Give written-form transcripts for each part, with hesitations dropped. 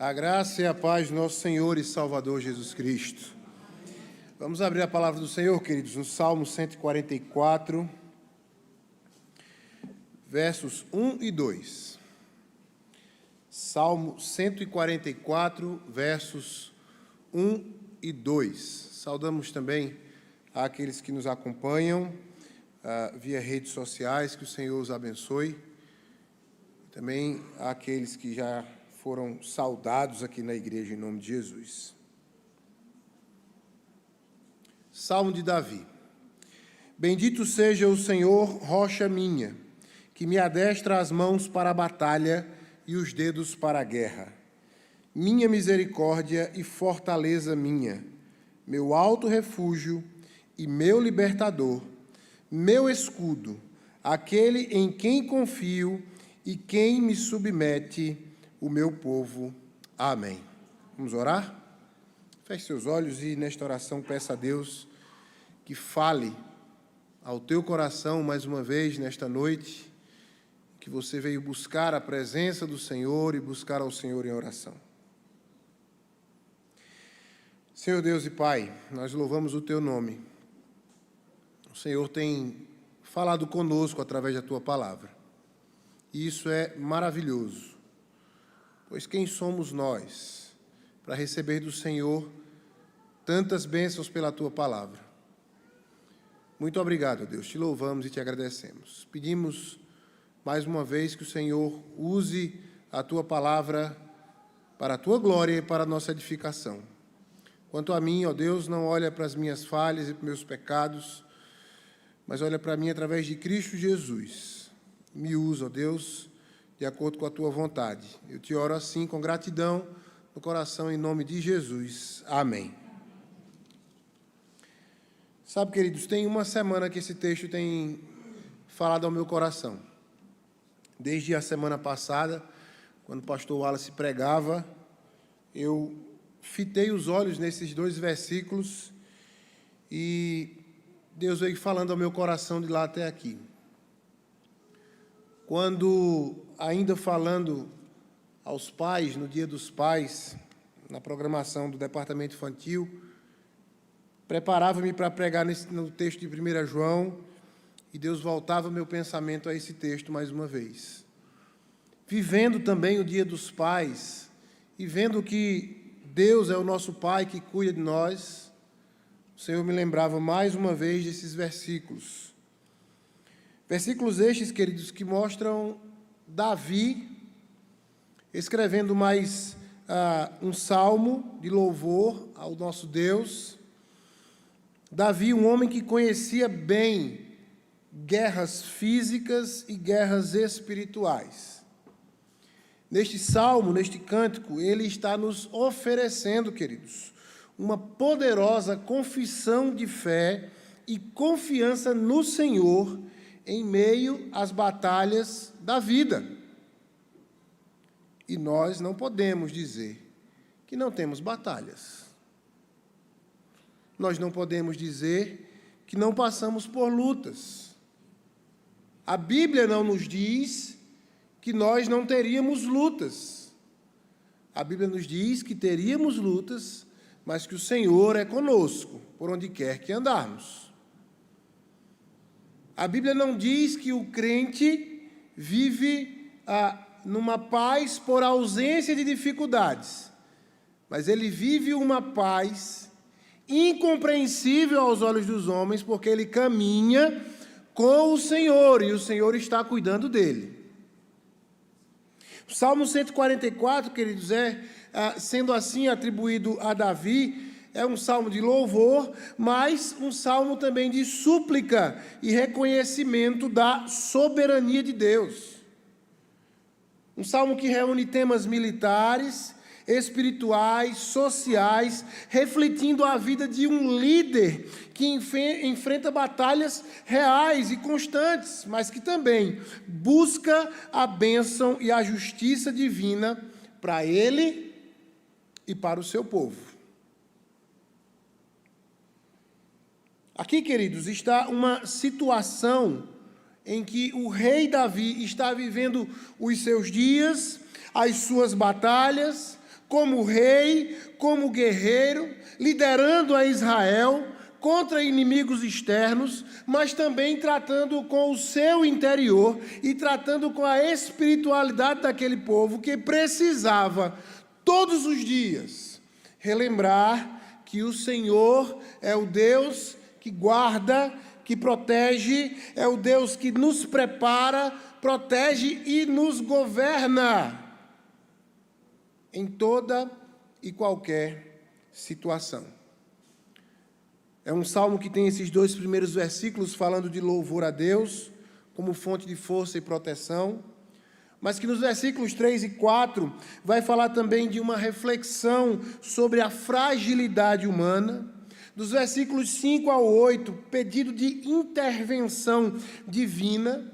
A graça e a paz do nosso Senhor e Salvador Jesus Cristo. Vamos abrir a palavra do Senhor, queridos, no Salmo 144, versos 1 e 2. Salmo 144, versos 1 e 2. Saudamos também àqueles que nos acompanham via redes sociais, que o Senhor os abençoe. Também àqueles que já foram saudados aqui na igreja, em nome de Jesus. Salmo de Davi. Bendito seja o Senhor, rocha minha, que me adestra as mãos para a batalha e os dedos para a guerra. Minha misericórdia e fortaleza minha, meu alto refúgio e meu libertador, meu escudo, aquele em quem confio e quem me submete, o meu povo. Amém. Vamos orar? Feche seus olhos e nesta oração peça a Deus que fale ao teu coração mais uma vez nesta noite, que você veio buscar a presença do Senhor e buscar ao Senhor em oração. Senhor Deus e Pai, nós louvamos o teu nome. O Senhor tem falado conosco através da tua palavra. E isso é maravilhoso. Pois quem somos nós para receber do Senhor tantas bênçãos pela tua palavra? Muito obrigado, Deus. Te louvamos e te agradecemos. Pedimos mais uma vez que o Senhor use a tua palavra para a tua glória e para a nossa edificação. Quanto a mim, ó Deus, não olha para as minhas falhas e para os meus pecados, mas olha para mim através de Cristo Jesus. Me usa, ó Deus, de acordo com a tua vontade. Eu te oro assim, com gratidão no coração, em nome de Jesus. Amém. Sabe, queridos, tem uma semana que esse texto tem falado ao meu coração. Desde a semana passada, quando o pastor Wallace pregava, eu fitei os olhos nesses dois versículos e Deus veio falando ao meu coração de lá até aqui. Quando, ainda falando aos pais, no Dia dos Pais, na programação do Departamento Infantil, preparava-me para pregar no texto de 1 João, e Deus voltava meu pensamento a esse texto mais uma vez. Vivendo também o Dia dos Pais, e vendo que Deus é o nosso Pai que cuida de nós, o Senhor me lembrava mais uma vez desses versículos. Versículos estes, queridos, que mostram Davi escrevendo mais um salmo de louvor ao nosso Deus. Davi, um homem que conhecia bem guerras físicas e guerras espirituais. Neste salmo, neste cântico, ele está nos oferecendo, queridos, uma poderosa confissão de fé e confiança no Senhor em meio às batalhas da vida. E nós não podemos dizer que não temos batalhas. Nós não podemos dizer que não passamos por lutas. A Bíblia não nos diz que nós não teríamos lutas. A Bíblia nos diz que teríamos lutas, mas que o Senhor é conosco, por onde quer que andarmos. A Bíblia não diz que o crente vive numa paz por ausência de dificuldades, mas ele vive uma paz incompreensível aos olhos dos homens, porque ele caminha com o Senhor, e o Senhor está cuidando dele. O Salmo 144, queridos, sendo assim atribuído a Davi, é um salmo de louvor, mas um salmo também de súplica e reconhecimento da soberania de Deus. Um salmo que reúne temas militares, espirituais, sociais, refletindo a vida de um líder que enfrenta batalhas reais e constantes, mas que também busca a bênção e a justiça divina para ele e para o seu povo. Aqui, queridos, está uma situação em que o rei Davi está vivendo os seus dias, as suas batalhas, como rei, como guerreiro, liderando a Israel contra inimigos externos, mas também tratando com o seu interior e tratando com a espiritualidade daquele povo que precisava, todos os dias, relembrar que o Senhor é o Deus que guarda, que protege, é o Deus que nos prepara, protege e nos governa em toda e qualquer situação. É um salmo que tem esses 2 primeiros versículos falando de louvor a Deus como fonte de força e proteção, mas que nos versículos 3 e 4 vai falar também de uma reflexão sobre a fragilidade humana. Dos versículos 5 ao 8, pedido de intervenção divina.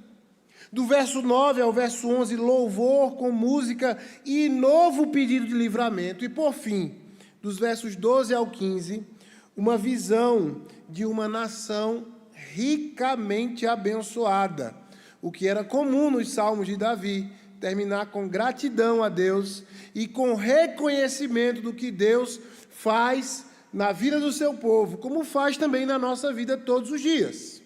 Do verso 9 ao verso 11, louvor com música e novo pedido de livramento. E por fim, dos versos 12 ao 15, uma visão de uma nação ricamente abençoada, o que era comum nos salmos de Davi, terminar com gratidão a Deus e com reconhecimento do que Deus faz na vida do seu povo, como faz também na nossa vida todos os dias.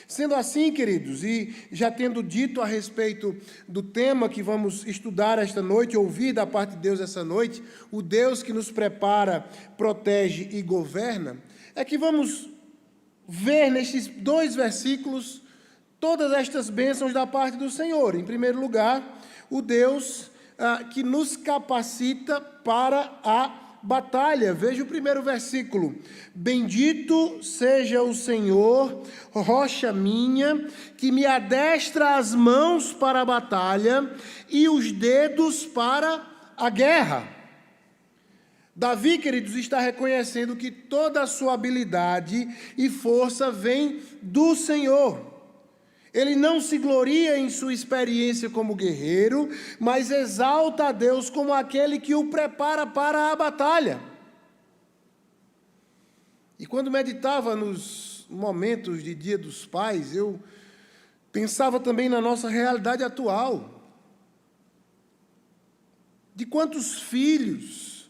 Sendo assim, queridos, e já tendo dito a respeito do tema que vamos estudar esta noite, ouvir da parte de Deus essa noite, o Deus que nos prepara, protege e governa, é que vamos ver nestes 2 versículos todas estas bênçãos da parte do Senhor. Em primeiro lugar, o Deus que nos capacita para a batalha. Veja o primeiro versículo. Bendito seja o Senhor, rocha minha, que me adestra as mãos para a batalha e os dedos para a guerra. Davi, queridos, está reconhecendo que toda a sua habilidade e força vem do Senhor. Ele não se gloria em sua experiência como guerreiro, mas exalta a Deus como aquele que o prepara para a batalha. E quando meditava nos momentos de Dia dos Pais, eu pensava também na nossa realidade atual. De quantos filhos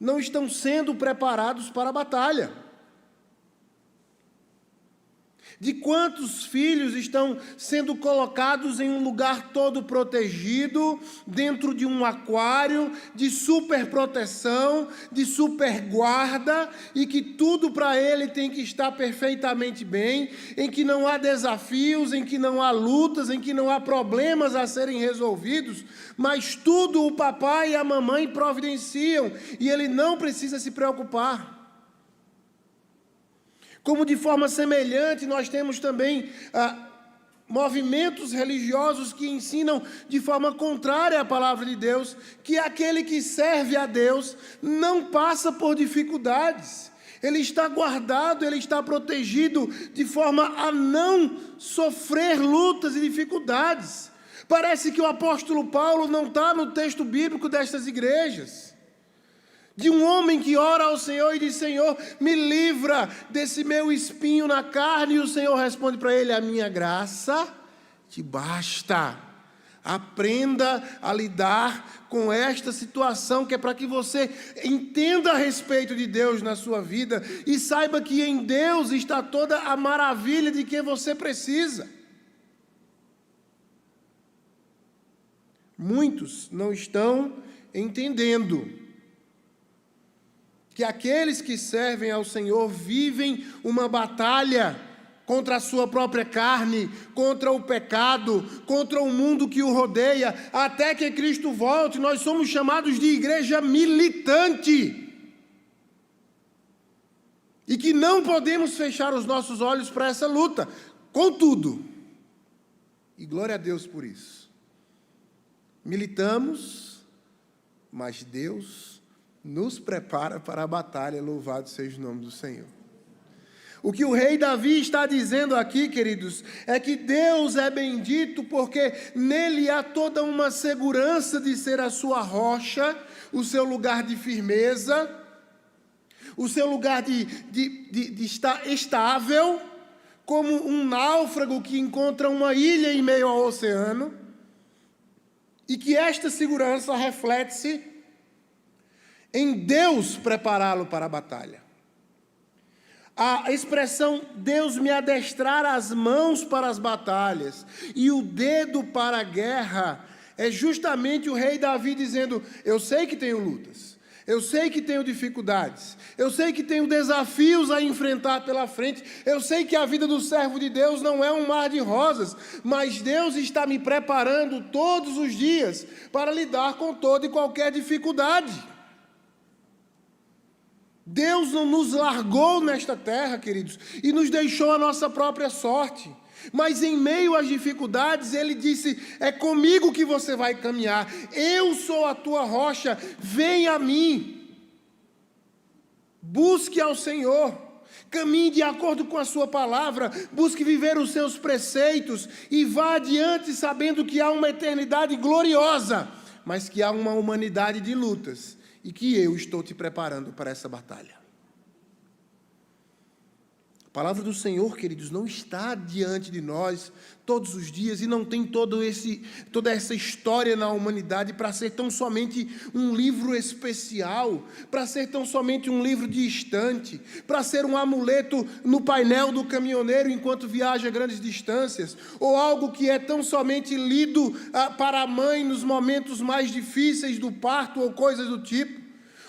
não estão sendo preparados para a batalha? De quantos filhos estão sendo colocados em um lugar todo protegido, dentro de um aquário, de super proteção, de super guarda, e que tudo para ele tem que estar perfeitamente bem, em que não há desafios, em que não há lutas, em que não há problemas a serem resolvidos, mas tudo o papai e a mamãe providenciam, e ele não precisa se preocupar. Como de forma semelhante, nós temos também movimentos religiosos que ensinam de forma contrária à palavra de Deus, que aquele que serve a Deus não passa por dificuldades. Ele está guardado, ele está protegido de forma a não sofrer lutas e dificuldades. Parece que o apóstolo Paulo não está no texto bíblico destas igrejas. De um homem que ora ao Senhor e diz: Senhor, me livra desse meu espinho na carne, e o Senhor responde para ele: a minha graça te basta. Aprenda a lidar com esta situação, que é para que você entenda a respeito de Deus na sua vida e saiba que em Deus está toda a maravilha de que você precisa. Muitos não estão entendendo que aqueles que servem ao Senhor vivem uma batalha contra a sua própria carne, contra o pecado, contra o mundo que o rodeia, até que Cristo volte. Nós somos chamados de igreja militante. E que não podemos fechar os nossos olhos para essa luta. Contudo, e glória a Deus por isso, militamos, mas Deus nos prepara para a batalha, louvado seja o nome do Senhor. O que o rei Davi está dizendo aqui, queridos, é que Deus é bendito porque nele há toda uma segurança de ser a sua rocha, o seu lugar de firmeza, o seu lugar de estar estável, como um náufrago que encontra uma ilha em meio ao oceano. E que esta segurança reflete-se em Deus prepará-lo para a batalha. A expressão Deus me adestrar as mãos para as batalhas e o dedo para a guerra é justamente o rei Davi dizendo: eu sei que tenho lutas, eu sei que tenho dificuldades, eu sei que tenho desafios a enfrentar pela frente, eu sei que a vida do servo de Deus não é um mar de rosas, mas Deus está me preparando todos os dias para lidar com toda e qualquer dificuldade. Deus não nos largou nesta terra, queridos, e nos deixou a nossa própria sorte. Mas em meio às dificuldades, Ele disse: é comigo que você vai caminhar. Eu sou a tua rocha, vem a mim. Busque ao Senhor, caminhe de acordo com a sua palavra, busque viver os seus preceitos e vá adiante sabendo que há uma eternidade gloriosa, mas que há uma humanidade de lutas. E que eu estou te preparando para essa batalha. A palavra do Senhor, queridos, não está diante de nós todos os dias e não tem toda essa história na humanidade para ser tão somente um livro especial, para ser tão somente um livro de estante, para ser um amuleto no painel do caminhoneiro enquanto viaja grandes distâncias, ou algo que é tão somente lido para a mãe nos momentos mais difíceis do parto ou coisas do tipo.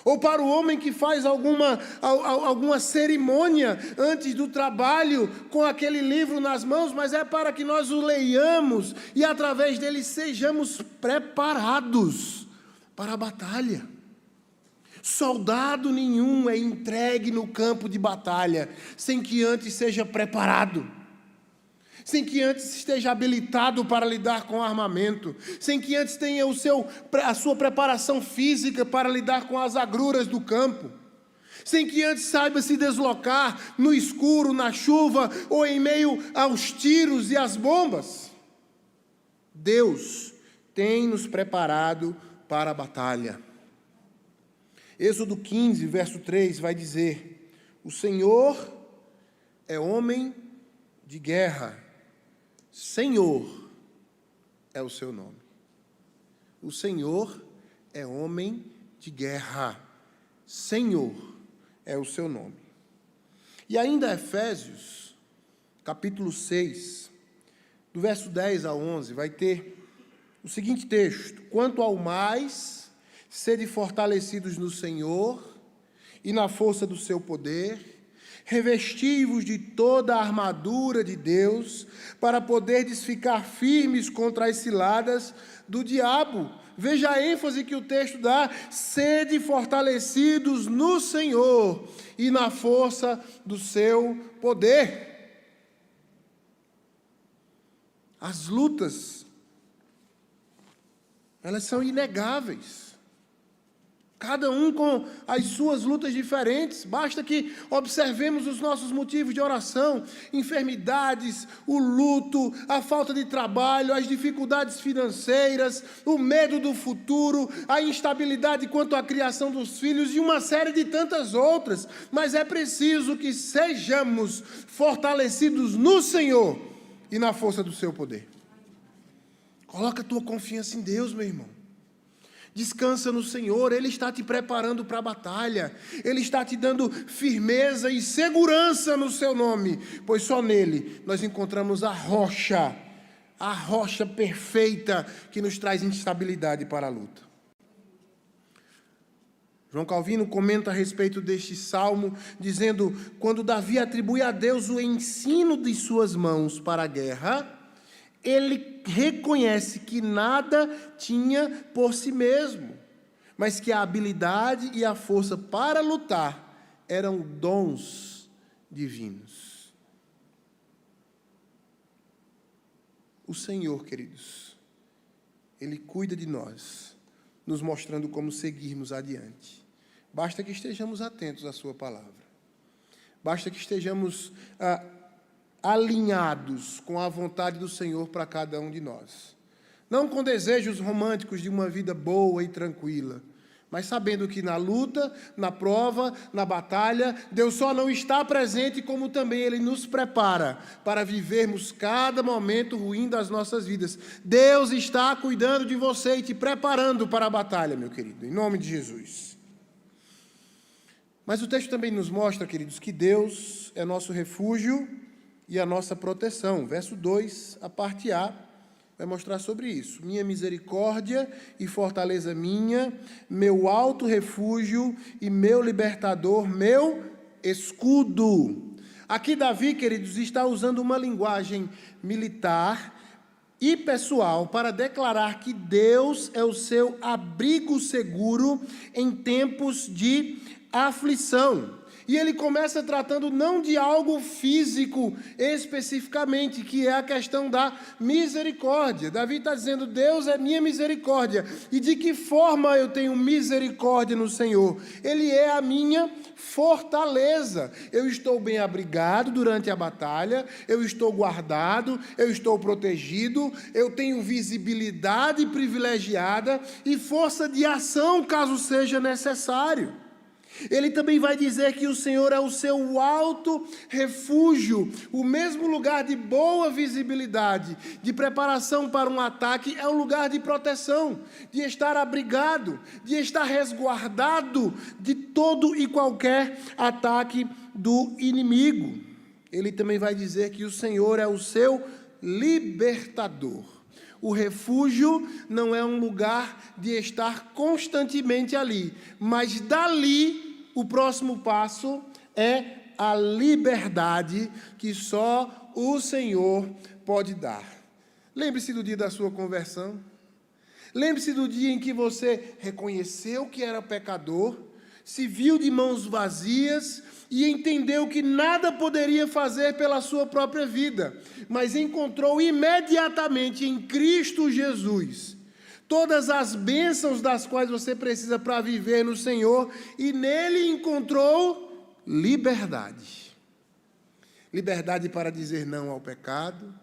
Ou para o homem que faz alguma cerimônia antes do trabalho com aquele livro nas mãos, mas é para que nós o leiamos e através dele sejamos preparados para a batalha. Soldado nenhum é entregue no campo de batalha sem que antes seja preparado, sem que antes esteja habilitado para lidar com armamento, sem que antes tenha a sua preparação física para lidar com as agruras do campo, sem que antes saiba se deslocar no escuro, na chuva ou em meio aos tiros e às bombas. Deus tem nos preparado para a batalha. Êxodo 15, verso 3 vai dizer: o Senhor é homem de guerra. Senhor é o seu nome. O Senhor é homem de guerra. Senhor é o seu nome. E ainda Efésios, capítulo 6, do verso 10 a 11, vai ter o seguinte texto: quanto ao mais, sede fortalecidos no Senhor e na força do seu poder, revesti-vos de toda a armadura de Deus, para poderdes ficar firmes contra as ciladas do diabo. Veja a ênfase que o texto dá: sede fortalecidos no Senhor e na força do seu poder. As lutas, elas são inegáveis. Cada um com as suas lutas diferentes. Basta que observemos os nossos motivos de oração: enfermidades, o luto, a falta de trabalho, as dificuldades financeiras, o medo do futuro, a instabilidade quanto à criação dos filhos e uma série de tantas outras. Mas é preciso que sejamos fortalecidos no Senhor e na força do seu poder. Coloca a tua confiança em Deus, meu irmão. Descansa no Senhor, Ele está te preparando para a batalha, Ele está te dando firmeza e segurança no seu nome, pois só nele nós encontramos a rocha perfeita que nos traz instabilidade para a luta. João Calvino comenta a respeito deste salmo, dizendo: quando Davi atribui a Deus o ensino de suas mãos para a guerra, ele reconhece que nada tinha por si mesmo, mas que a habilidade e a força para lutar eram dons divinos. O Senhor, queridos, Ele cuida de nós, nos mostrando como seguirmos adiante. Basta que estejamos atentos à sua palavra. Basta que estejamos alinhados com a vontade do Senhor para cada um de nós. Não com desejos românticos de uma vida boa e tranquila, mas sabendo que na luta, na prova, na batalha, Deus só não está presente, como também Ele nos prepara para vivermos cada momento ruim das nossas vidas. Deus está cuidando de você e te preparando para a batalha, meu querido, em nome de Jesus. Mas o texto também nos mostra, queridos, que Deus é nosso refúgio e a nossa proteção. Verso 2, a parte A, vai mostrar sobre isso. Minha misericórdia e fortaleza minha, meu alto refúgio e meu libertador, meu escudo. Aqui Davi, queridos, está usando uma linguagem militar e pessoal para declarar que Deus é o seu abrigo seguro em tempos de aflição. E ele começa tratando não de algo físico especificamente, que é a questão da misericórdia. Davi está dizendo, Deus é minha misericórdia. E de que forma eu tenho misericórdia no Senhor? Ele é a minha fortaleza. Eu estou bem abrigado durante a batalha, eu estou guardado, eu estou protegido, eu tenho visibilidade privilegiada e força de ação caso seja necessário. Ele também vai dizer que o Senhor é o seu alto refúgio, o mesmo lugar de boa visibilidade, de preparação para um ataque, é um lugar de proteção, de estar abrigado, de estar resguardado de todo e qualquer ataque do inimigo. Ele também vai dizer que o Senhor é o seu libertador. O refúgio não é um lugar de estar constantemente ali, mas dali o próximo passo é a liberdade que só o Senhor pode dar. Lembre-se do dia da sua conversão. Lembre-se do dia em que você reconheceu que era pecador, se viu de mãos vazias e entendeu que nada poderia fazer pela sua própria vida, mas encontrou imediatamente em Cristo Jesus todas as bênçãos das quais você precisa para viver no Senhor, e nele encontrou liberdade. Liberdade para dizer não ao pecado,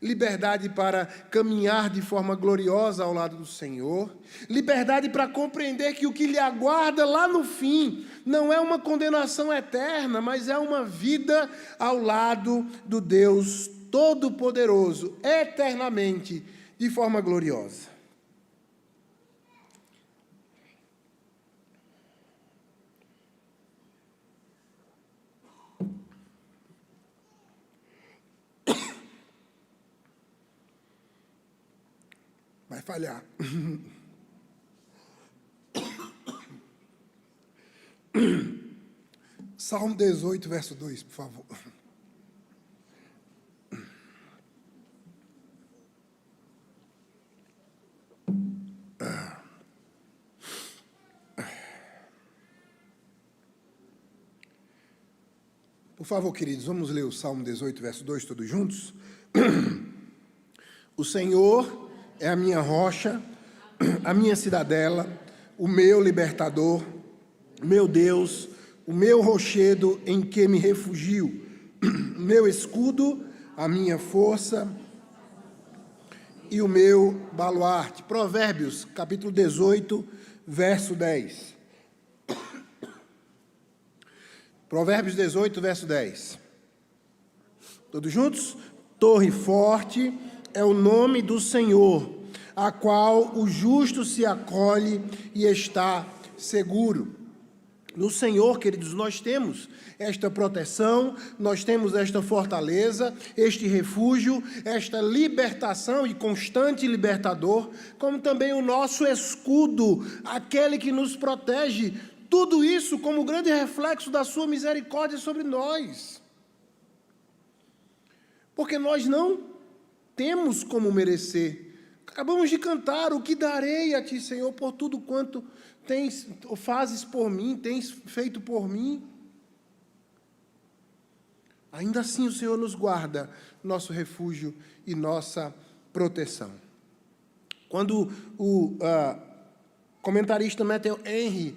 liberdade para caminhar de forma gloriosa ao lado do Senhor, liberdade para compreender que o que lhe aguarda lá no fim não é uma condenação eterna, mas é uma vida ao lado do Deus Todo-Poderoso, eternamente, de forma gloriosa. Vai falhar. Salmo 18, verso 2, por favor. Por favor, queridos, vamos ler o Salmo 18, verso 2, todos juntos? O Senhor é a minha rocha, a minha cidadela, o meu libertador, meu Deus, o meu rochedo em que me refugio, meu escudo, a minha força e o meu baluarte. Provérbios, capítulo 18, verso 10. Provérbios 18, verso 10. Todos juntos? Torre forte é o nome do Senhor, a qual o justo se acolhe e está seguro. No Senhor, queridos, nós temos esta proteção, nós temos esta fortaleza, este refúgio, esta libertação e constante libertador, como também o nosso escudo, aquele que nos protege. Tudo isso como grande reflexo da sua misericórdia sobre nós. Porque nós não temos como merecer. Acabamos de cantar, o que darei a Ti, Senhor, por tudo quanto fazes por mim, tens feito por mim. Ainda assim o Senhor nos guarda, nosso refúgio e nossa proteção. Quando o comentarista Matthew Henry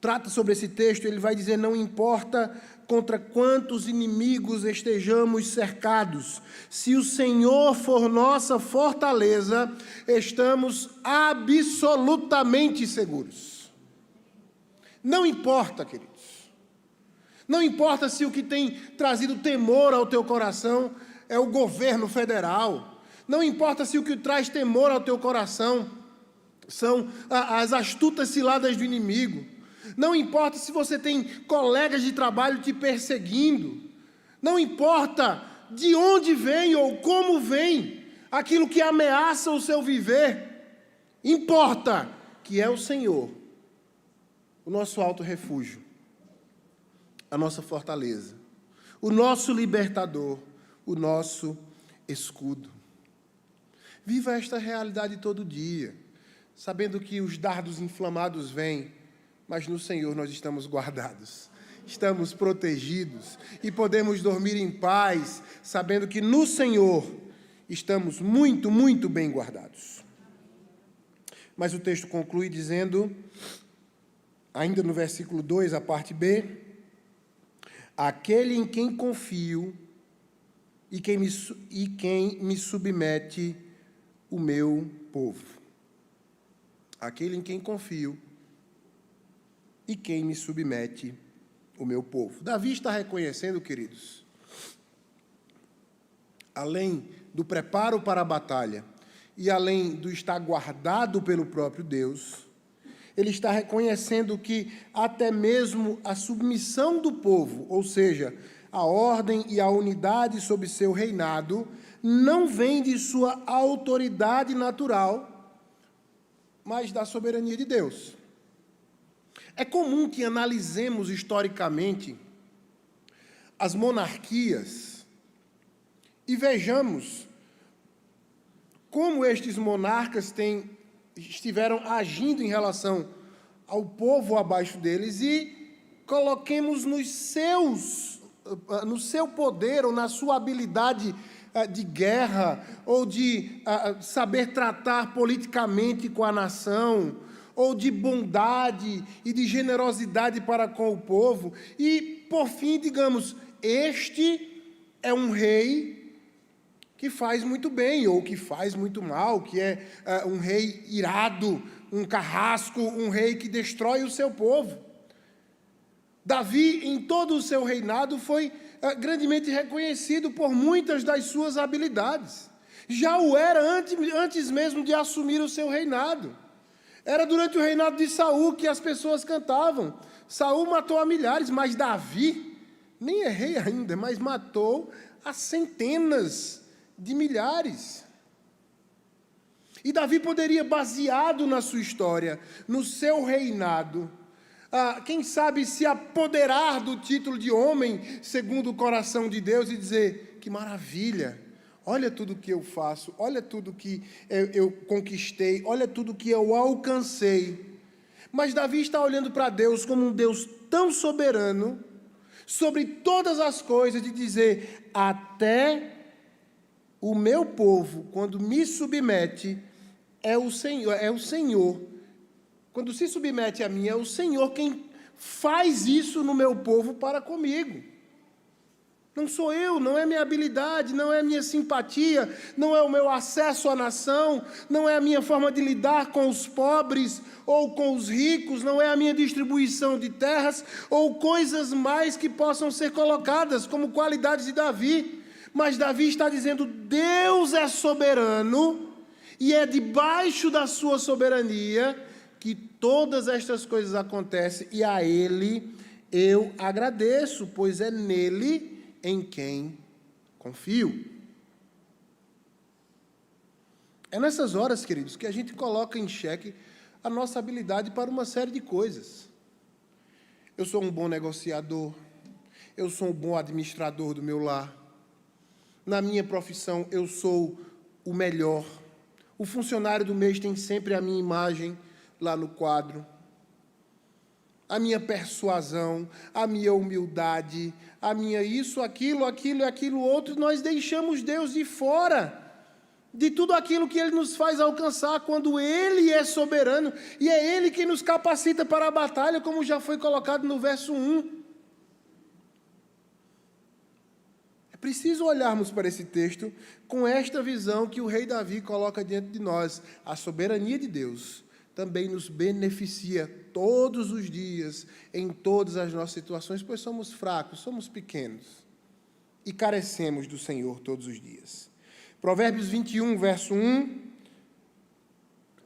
trata sobre esse texto, ele vai dizer, não importa contra quantos inimigos estejamos cercados, se o Senhor for nossa fortaleza, estamos absolutamente seguros. Não importa, queridos. Não importa se o que tem trazido temor ao teu coração é o governo federal. Não importa se o que traz temor ao teu coração são as astutas ciladas do inimigo. Não importa se você tem colegas de trabalho te perseguindo. Não importa de onde vem ou como vem aquilo que ameaça o seu viver. Importa que é o Senhor, o nosso alto refúgio, a nossa fortaleza, o nosso libertador, o nosso escudo. Viva esta realidade todo dia, sabendo que os dardos inflamados vêm, mas no Senhor nós estamos guardados, estamos protegidos e podemos dormir em paz, sabendo que no Senhor estamos muito, muito bem guardados. Mas o texto conclui dizendo, ainda no versículo 2, a parte B, aquele em quem confio e quem me submete o meu povo. Aquele em quem confio e quem me submete o meu povo. Davi está reconhecendo, queridos, além do preparo para a batalha e além do estar guardado pelo próprio Deus, ele está reconhecendo que até mesmo a submissão do povo, ou seja, a ordem e a unidade sob seu reinado, não vem de sua autoridade natural, mas da soberania de Deus. É comum que analisemos historicamente as monarquias e vejamos como estes monarcas estiveram agindo em relação ao povo abaixo deles e coloquemos no seu poder ou na sua habilidade de guerra ou de saber tratar politicamente com a nação, ou de bondade e de generosidade para com o povo. E, por fim, digamos, este é um rei que faz muito bem ou que faz muito mal, que é um rei irado, um carrasco, um rei que destrói o seu povo. Davi, em todo o seu reinado, foi grandemente reconhecido por muitas das suas habilidades. Já o era antes mesmo de assumir o seu reinado. Era durante o reinado de Saul que as pessoas cantavam. Saul matou a milhares, mas Davi, nem é rei ainda, mas matou a centenas de milhares. E Davi poderia, baseado na sua história, no seu reinado, quem sabe se apoderar do título de homem segundo o coração de Deus e dizer, que maravilha, olha tudo que eu faço, olha tudo que eu conquistei, olha tudo que eu alcancei. Mas Davi está olhando para Deus como um Deus tão soberano, sobre todas as coisas, de dizer, até o meu povo, quando me submete, é o Senhor. Quando se submete a mim, é o Senhor quem faz isso no meu povo para comigo. Não sou eu, não é minha habilidade, não é minha simpatia, não é o meu acesso à nação, não é a minha forma de lidar com os pobres ou com os ricos, não é a minha distribuição de terras ou coisas mais que possam ser colocadas como qualidades de Davi. Mas Davi está dizendo, Deus é soberano e é debaixo da sua soberania que todas estas coisas acontecem e a Ele eu agradeço, pois é nele em quem confio. É nessas horas, queridos, que a gente coloca em xeque a nossa habilidade para uma série de coisas. Eu sou um bom negociador, eu sou um bom administrador do meu lar, na minha profissão eu sou o melhor, o funcionário do mês tem sempre a minha imagem lá no quadro, a minha persuasão, a minha humildade, a minha isso, aquilo e aquilo outro, nós deixamos Deus de fora de tudo aquilo que Ele nos faz alcançar, quando Ele é soberano, e é Ele quem nos capacita para a batalha, como já foi colocado no verso 1. É preciso olharmos para esse texto com esta visão que o rei Davi coloca diante de nós, a soberania de Deus, também nos beneficia todos os dias, em todas as nossas situações, pois somos fracos, somos pequenos e carecemos do Senhor todos os dias. Provérbios 21, verso 1,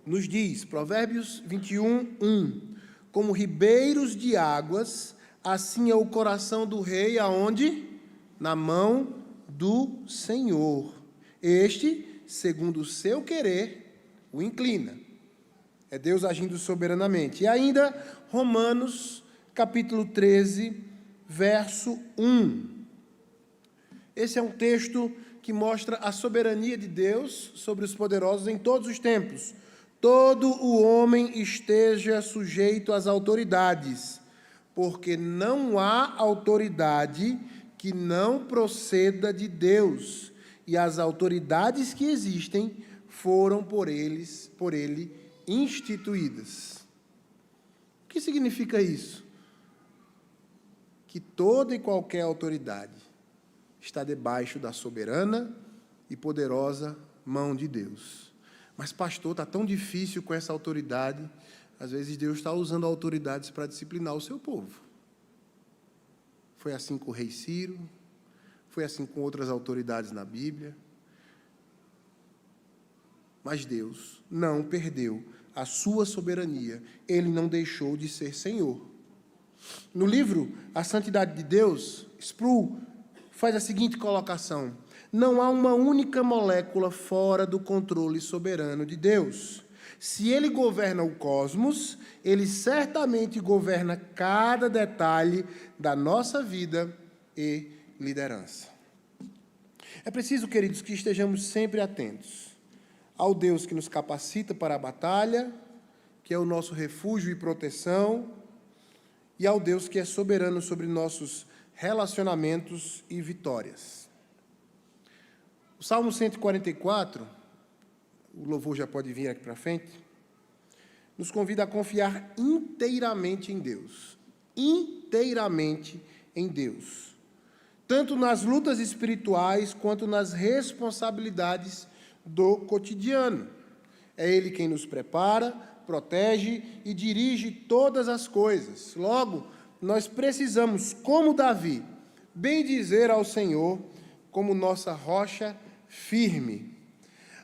nos diz, Provérbios 21, 1, como ribeiros de águas, assim é o coração do rei, aonde? Na mão do Senhor. Este, segundo o seu querer, o inclina. É Deus agindo soberanamente. E ainda, Romanos, capítulo 13, verso 1. Esse é um texto que mostra a soberania de Deus sobre os poderosos em todos os tempos. Todo o homem esteja sujeito às autoridades, porque não há autoridade que não proceda de Deus, e as autoridades que existem foram por ele instituídas. O que significa isso? Que toda e qualquer autoridade está debaixo da soberana e poderosa mão de Deus. Mas, pastor, está tão difícil com essa autoridade. Às vezes Deus está usando autoridades para disciplinar o seu povo. Foi assim com o rei Ciro, foi assim com outras autoridades na Bíblia. Mas Deus não perdeu a sua soberania, ele não deixou de ser Senhor. No livro A Santidade de Deus, Sproul faz a seguinte colocação: não há uma única molécula fora do controle soberano de Deus. Se ele governa o cosmos, ele certamente governa cada detalhe da nossa vida e liderança. É preciso, queridos, que estejamos sempre atentos ao Deus que nos capacita para a batalha, que é o nosso refúgio e proteção, e ao Deus que é soberano sobre nossos relacionamentos e vitórias. O Salmo 144, o louvor já pode vir aqui para frente, nos convida a confiar inteiramente em Deus. Inteiramente em Deus. Tanto nas lutas espirituais, quanto nas responsabilidades do cotidiano. É Ele quem nos prepara, protege e dirige todas as coisas. Logo, nós precisamos, como Davi, bendizer ao Senhor como nossa rocha firme.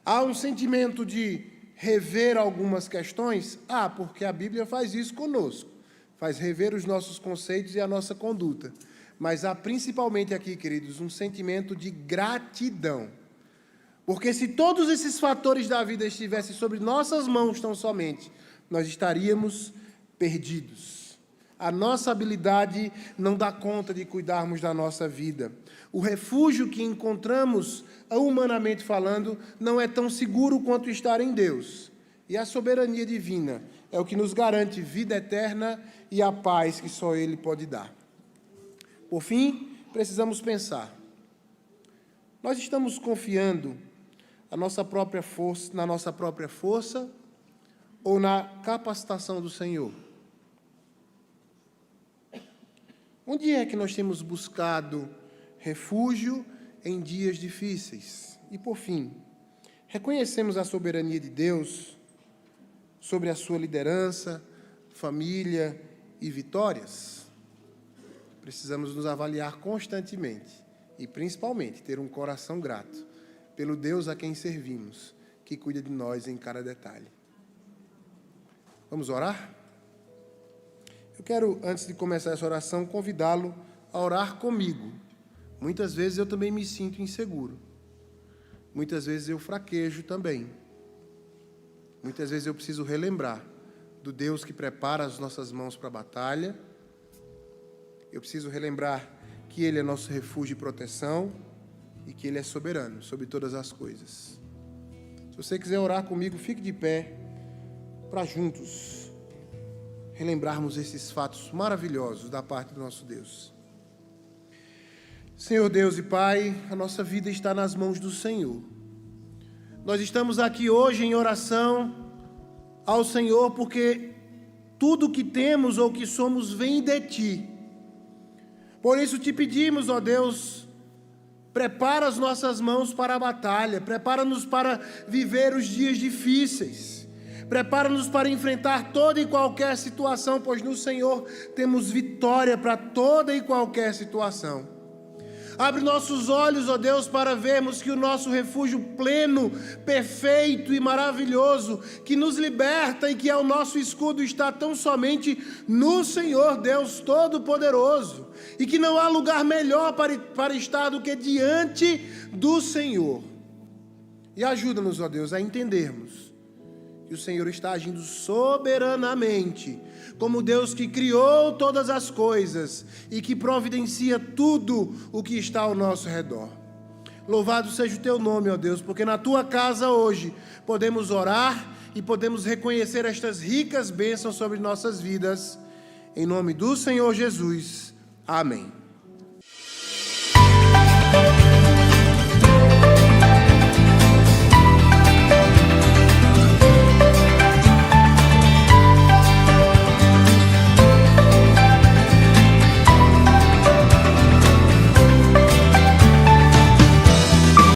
Há um sentimento de rever algumas questões? Porque a Bíblia faz isso conosco, faz rever os nossos conceitos e a nossa conduta. Mas há principalmente aqui, queridos, um sentimento de gratidão. Porque se todos esses fatores da vida estivessem sobre nossas mãos tão somente, nós estaríamos perdidos. A nossa habilidade não dá conta de cuidarmos da nossa vida. O refúgio que encontramos, humanamente falando, não é tão seguro quanto estar em Deus. E a soberania divina é o que nos garante vida eterna e a paz que só Ele pode dar. Por fim, precisamos pensar. Nós estamos confiando na nossa própria força ou na capacitação do Senhor? Onde é que nós temos buscado refúgio em dias difíceis? E, por fim, reconhecemos a soberania de Deus sobre a sua liderança, família e vitórias? Precisamos nos avaliar constantemente e, principalmente, ter um coração grato pelo Deus a quem servimos, que cuida de nós em cada detalhe. Vamos orar? Eu quero, antes de começar essa oração, convidá-lo a orar comigo. Muitas vezes eu também me sinto inseguro. Muitas vezes eu fraquejo também. Muitas vezes eu preciso relembrar do Deus que prepara as nossas mãos para a batalha. Eu preciso relembrar que Ele é nosso refúgio e proteção e que Ele é soberano sobre todas as coisas. Se você quiser orar comigo, fique de pé para juntos relembrarmos esses fatos maravilhosos da parte do nosso Deus. Senhor Deus e Pai, a nossa vida está nas mãos do Senhor. Nós estamos aqui hoje em oração ao Senhor porque tudo que temos ou que somos vem de Ti. Por isso te pedimos, ó Deus, prepara as nossas mãos para a batalha, prepara-nos para viver os dias difíceis. Prepara-nos para enfrentar toda e qualquer situação, pois no Senhor temos vitória para toda e qualquer situação. Abre nossos olhos, ó Deus, para vermos que o nosso refúgio pleno, perfeito e maravilhoso, que nos liberta e que é o nosso escudo, está tão somente no Senhor, Deus Todo-Poderoso, e que não há lugar melhor para estar do que diante do Senhor. E ajuda-nos, ó Deus, a entendermos que o Senhor está agindo soberanamente, como Deus que criou todas as coisas e que providencia tudo o que está ao nosso redor. Louvado seja o teu nome, ó Deus, porque na tua casa hoje podemos orar e podemos reconhecer estas ricas bênçãos sobre nossas vidas. Em nome do Senhor Jesus. Amém.